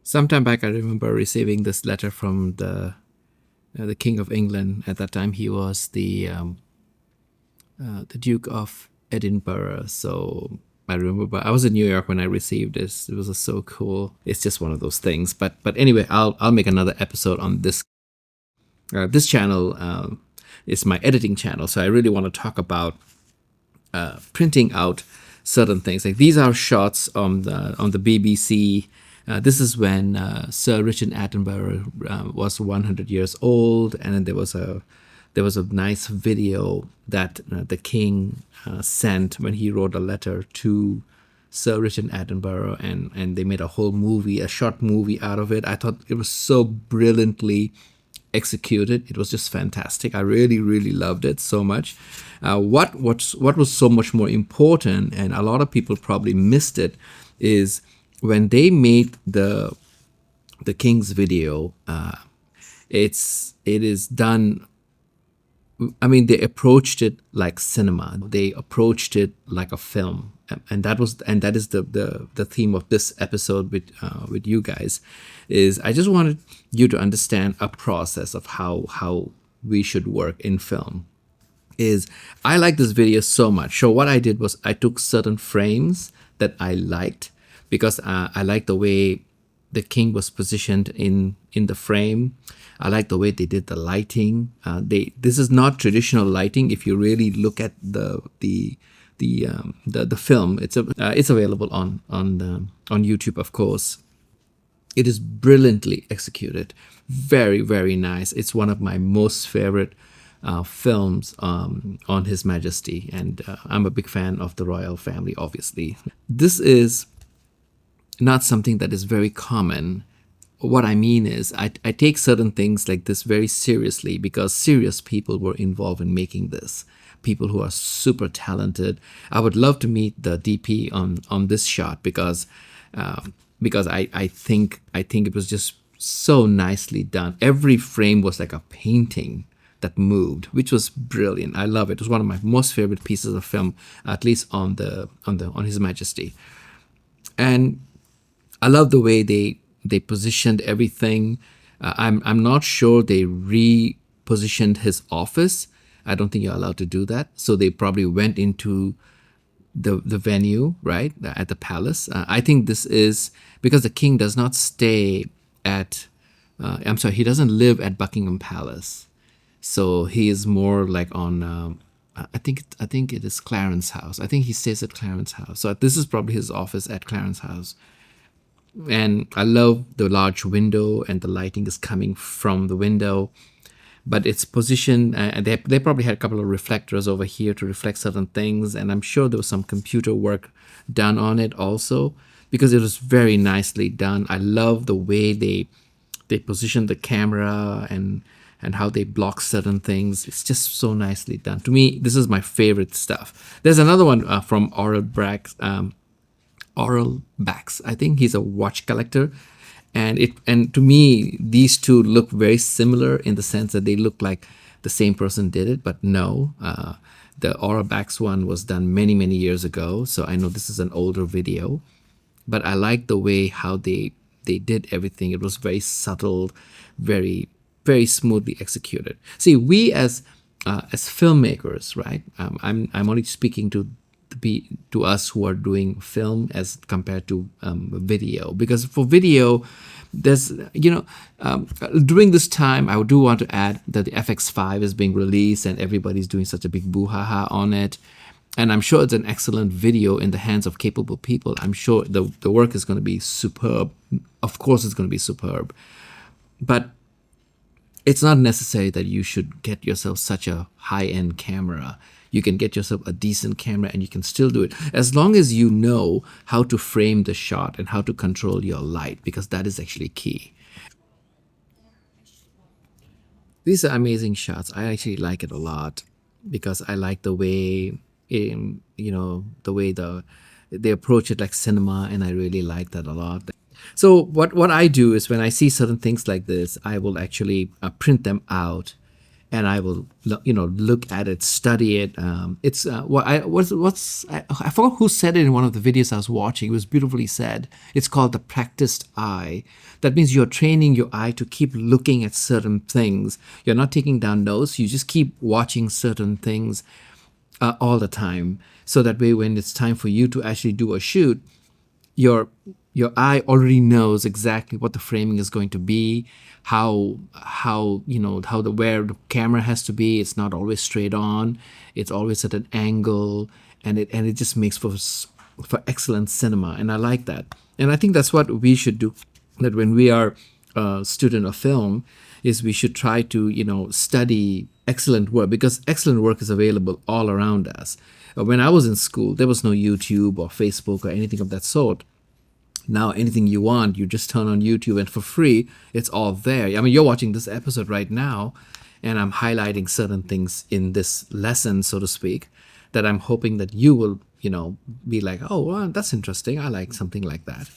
Sometime back, I remember receiving this letter from the King of England. At that time, he was the Duke of Edinburgh. So I remember I was in New York when I received this. It was just so cool. It's just one of those things. But anyway, I'll make another episode on this. This channel is my editing channel, so I really want to talk about printing out certain things. Like these are shots on the BBC. This is when Sir Richard Attenborough was 100 years old, and then there was a nice video that the king sent when he wrote a letter to Sir Richard Attenborough, and they made a whole movie, a short movie out of it. I thought it was so brilliantly executed. It was just fantastic. I really, really loved it so much. What was so much more important, and a lot of people probably missed it, is when they made the King's video. It is done. I mean, they approached it like cinema. They approached it like a film, and that is the theme of this episode with you guys. Is I just wanted you to understand a process of how we should work in film. Is I like this video so much. So what I did was I took certain frames that I liked because I like the way the king was positioned in the frame. I like the way they did the lighting. This is not traditional lighting. If you really look at the film, it's available on YouTube, of course. It is brilliantly executed, very, very nice. It's one of my most favorite films on His Majesty, and I'm a big fan of the royal family. Obviously, this is not something that is very common. What I mean is, I take certain things like this very seriously because serious people were involved in making this. People who are super talented. I would love to meet the DP on this shot because I think it was just so nicely done. Every frame was like a painting that moved, which was brilliant. I love it. It was one of my most favorite pieces of film, at least on His Majesty. And I love the way they positioned everything. I'm not sure they repositioned his office. I don't think you're allowed to do that. So they probably went into the venue, right, at the palace. I think this is because the king does not stay at. I'm sorry, he doesn't live at Buckingham Palace. So he is more like on. I think it is Clarence House. I think he stays at Clarence House. So this is probably his office at Clarence House. And I love the large window, and the lighting is coming from the window, but it's positioned. They probably had a couple of reflectors over here to reflect certain things, and I'm sure there was some computer work done on it also because it was very nicely done. I love the way they positioned the camera and how they block certain things. It's just so nicely done. To me, this is my favorite stuff. There's another one from Oral Bax. I think he's a watch collector, and to me these two look very similar in the sense that they look like the same person did it, but no. The Oral Bax one was done many years ago, so I know this is an older video, but I like the way how they did everything. It was very subtle, very very smoothly executed. See, we as filmmakers, right? I'm only speaking to us who are doing film as compared to video, because for video there's during this time I do want to add that the FX5 is being released and everybody's doing such a big boo-ha-ha on it, and I'm sure it's an excellent video in the hands of capable people. I'm sure the work is going to be superb. Of course it's going to be superb, but it's not necessary that you should get yourself such a high-end camera. You can get yourself a decent camera and you can still do it as long as you know how to frame the shot and how to control your light, because that is actually key. These are amazing shots. I actually like it a lot because I like the way the way they approach it like cinema, and I really like that a lot. So what I do is when I see certain things like this, I will actually print them out and I will look at it, study it. It's I forgot who said it in one of the videos I was watching. It was beautifully said. It's called the practiced eye. That means you're training your eye to keep looking at certain things. You're not taking down notes. You just keep watching certain things all the time. So that way, when it's time for you to actually do a shoot, your eye already knows exactly what the framing is going to be, how where the camera has to be. It's not always straight on, it's always at an angle, and it just makes for excellent cinema. And I like that, and I think that's what we should do, that when we are a student of film, is we should try to study excellent work, because excellent work is available all around us. When I was in school, there was no YouTube or Facebook or anything of that sort. Now, anything you want, you just turn on YouTube, and for free, it's all there. I mean, you're watching this episode right now, and I'm highlighting certain things in this lesson, so to speak, that I'm hoping that you will, be like, oh, well, that's interesting. I like something like that.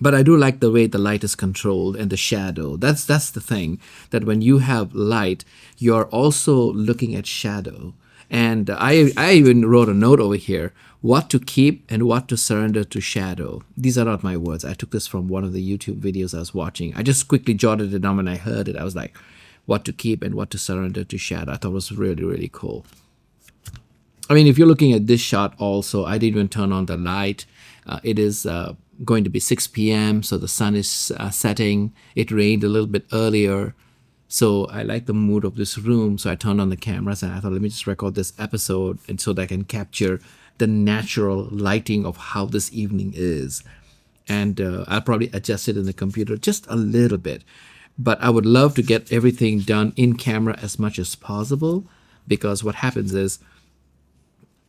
But I do like the way the light is controlled and the shadow. That's the thing, that when you have light, you're also looking at shadow. And I even wrote a note over here: what to keep and what to surrender to shadow. These are not my words. I took this from one of the YouTube videos I was watching. I just quickly jotted it down. When I heard it, I was like, what to keep and what to surrender to shadow. I thought it was really, really cool. I mean, if you're looking at this shot also, I didn't even turn on the light. It is going to be 6 p.m., so the sun is setting. It rained a little bit earlier. So I like the mood of this room. So I turned on the cameras, and I thought, let me just record this episode, and so that I can capture the natural lighting of how this evening is. And I'll probably adjust it in the computer just a little bit. But I would love to get everything done in camera as much as possible, because what happens is,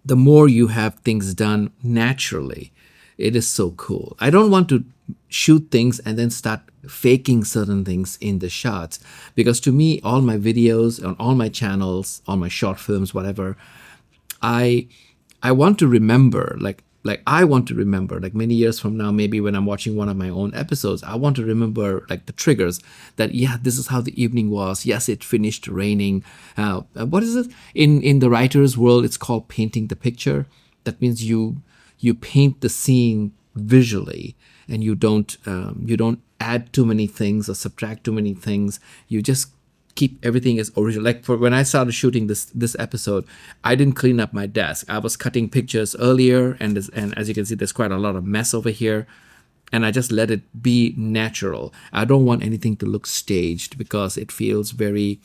the more you have things done naturally, it is so cool. I don't want to shoot things and then start faking certain things in the shots, because to me, all my videos on all my channels, all my short films, whatever, I want to remember, like I want to remember, like many years from now, maybe when I'm watching one of my own episodes, I want to remember like the triggers that, yeah, this is how the evening was. Yes, it finished raining. What is it? In the writer's world, it's called painting the picture. That means you paint the scene visually, and you don't add too many things or subtract too many things. You just keep everything as original. Like for when I started shooting this episode, I didn't clean up my desk. I was cutting pictures earlier, and as you can see, there's quite a lot of mess over here, and I just let it be natural. I don't want anything to look staged, because it feels very,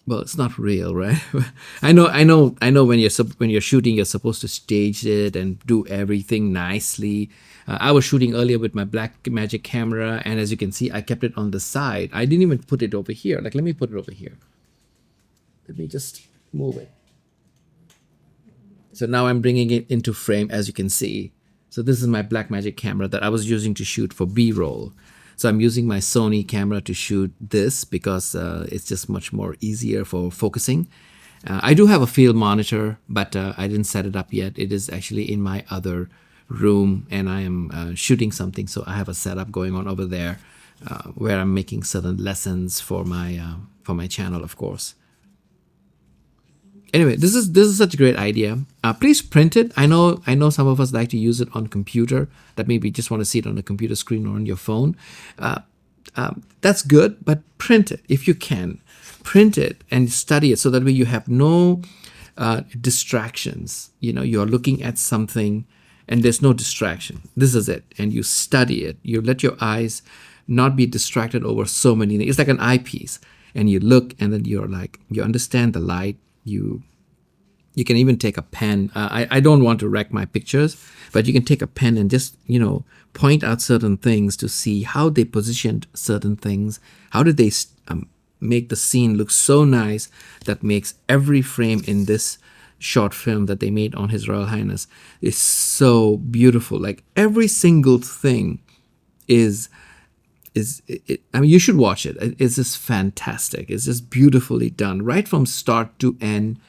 well, it's not real, right? I know. When you're shooting, you're supposed to stage it and do everything nicely. I was shooting earlier with my Blackmagic camera, and as you can see, I kept it on the side. I didn't even put it over here. Like, let me put it over here. Let me just move it. So now I'm bringing it into frame, as you can see. So this is my Blackmagic camera that I was using to shoot for B-roll. So I'm using my Sony camera to shoot this, because it's just much more easier for focusing. I do have a field monitor, but I didn't set it up yet. It is actually in my other room, and I am shooting something. So I have a setup going on over there where I'm making certain lessons for my channel, of course. Anyway, this is such a great idea. Please print it. I know some of us like to use it on computer, that maybe just want to see it on the computer screen or on your phone. That's good, but print it if you can. Print it and study it, so that way you have no distractions. You're looking at something and there's no distraction. This is it, and you study it. You let your eyes not be distracted over so many things. It's like an eyepiece, and you look, and then you understand the light. You can even take a pen. I don't want to wreck my pictures, but you can take a pen and just point out certain things to see how they positioned certain things. How did they make the scene look so nice that makes every frame in this short film that they made on His Royal Highness is so beautiful. Like every single thing is I mean, you should watch it. It's just fantastic. It's just beautifully done, right from start to end.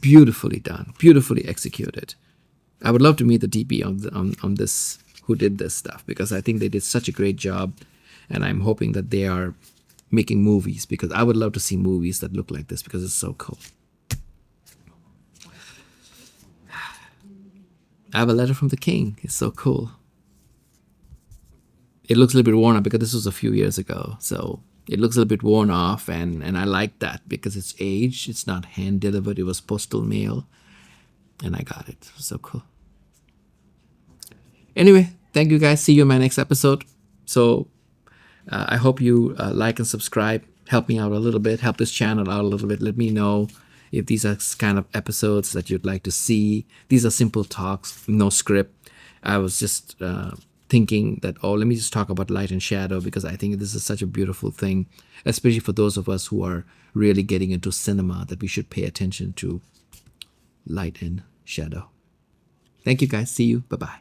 Beautifully done, beautifully executed. I would love to meet the DP on this, who did this stuff, because I think they did such a great job, and I'm hoping that they are making movies, because I would love to see movies that look like this because it's so cool. I have a letter from the king. It's so cool. It looks a little bit worn off because this was a few years ago. So it looks a little bit worn off, and I like that because it's aged. It's not hand delivered. It was postal mail, and I got it. So cool. Anyway, thank you guys. See you in my next episode. So I hope you like and subscribe. Help me out a little bit. Help this channel out a little bit. Let me know if these are kind of episodes that you'd like to see. These are simple talks, no script. I was just thinking that, oh, let me just talk about light and shadow because I think this is such a beautiful thing, especially for those of us who are really getting into cinema, that we should pay attention to light and shadow. Thank you guys. See you. Bye-bye.